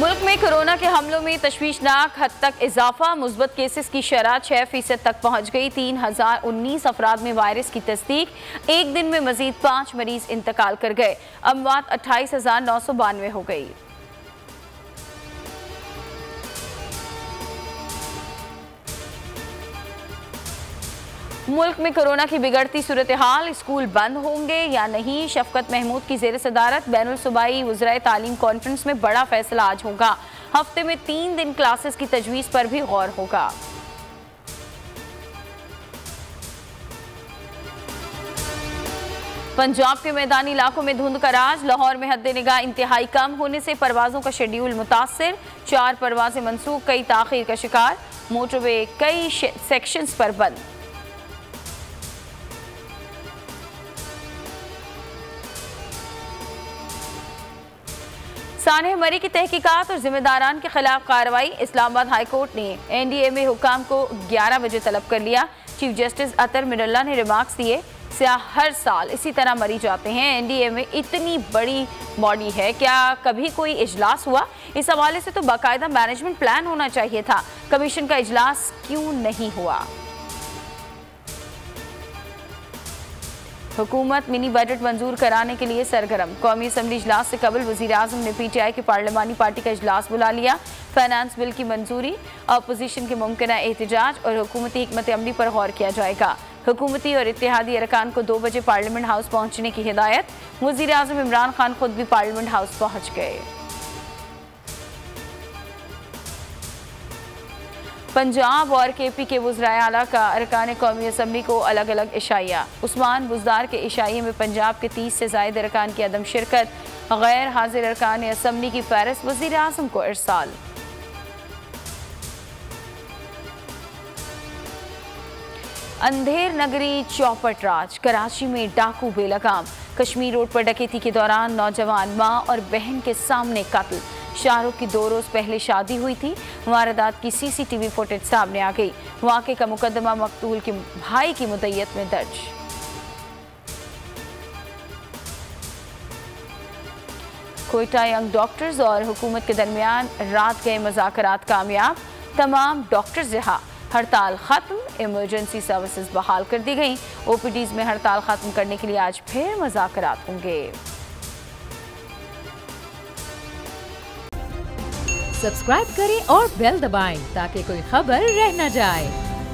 मुल्क में कोरोना के हमलों में तशवीशनाक हद तक इजाफा। मुस्बत केसेस की शरह 6% तक पहुंच गई। 3019 अफराद में वायरस की तस्दीक। एक दिन में मजीद 5 मरीज इंतकाल कर गए। अमवात 28,992 हो गई। मुल्क में कोरोना की बिगड़ती सूरत हाल, स्कूल बंद होंगे या नहीं? शफकत महमूद की ज़ेर सदारत बैनुल सूबाई वज़राए तालीम कॉन्फ्रेंस में बड़ा फैसला आज होगा। हफ्ते में 3 दिन क्लासेस की तजवीज़ पर भी गौर होगा। पंजाब के मैदानी इलाकों में धुंध का राज। लाहौर में हद निगाह इंतहाई कम होने से परवाजों का शेड्यूल मुतासिर। 4 परवाजें मनसूख, कई ताखीर का शिकार। मोटरवे कई सेक्शंस पर बंद। सानह मरी की तहकीकात और जिम्मेदारान के खिलाफ कार्रवाई। इस्लामाबाद हाई कोर्ट ने NDA में हुकाम को 11 बजे तलब कर लिया। चीफ जस्टिस अतर मिनल्ला ने रिमार्क्स दिए, सियाह हर साल इसी तरह मरी जाते हैं। NDA में इतनी बड़ी बॉडी है, क्या कभी कोई इजलास हुआ? इस हवाले से तो बाकायदा मैनेजमेंट प्लान होना चाहिए था। कमीशन का इजलास क्यों नहीं हुआ? हुकूमत मिनी बजट मंजूर कराने के लिए सरगर्म। कौमी असम्बली इजलास से कबल वज़ीर-ए-आज़म ने PTI की पार्लिमानी पार्टी का इजलास बुला लिया। फाइनेंस बिल की मंजूरी, अपोजिशन के मुमकिना एहतजाज और हुकूमती हिकमत अमली पर गौर किया जाएगा। हुकूमती और इत्तेहादी अरकान को 2 बजे पार्लियामेंट हाउस पहुंचने की हिदायत। वज़ीर-ए-आज़म इमरान खान खुद भी पार्लियामेंट हाउस पहुंच गए। पंजाब और KP के वज़राए आला का अरकान कौमी असम्बली को अलग अलग इशाइया। उस्मान बुज़दार के इशाइये में पंजाब के 30 से ज़ायद अरकान की अदम शिरकत। गैर हाजिर अरकान असम्बली की फहरिस्त वज़ीर-ए-आज़म को इरसाल। अंधेर नगरी चौपट राज। कराची में डाकू बेलगाम। कश्मीर रोड पर डकैती के दौरान नौजवान मां और बहन के सामने कत्ल। शाहरुख की 2 रोज पहले शादी हुई थी। वारदात की CCTV फुटेज सामने आ गई। वाक़े का मुकदमा मकतूल के भाई की मुद्दत में दर्ज। कोयटा यंग डॉक्टर्स और हुकूमत के दरमियान रात गए मुज़ाकरात कामयाब। तमाम डॉक्टर्स रिहा, हड़ताल खत्म। इमरजेंसी सर्विसेज बहाल कर दी गई। OPDs में हड़ताल खत्म करने के लिए आज फिर मुज़ाकरात होंगे। सब्सक्राइब करें और बेल दबाएं ताकि कोई खबर रह न जाए।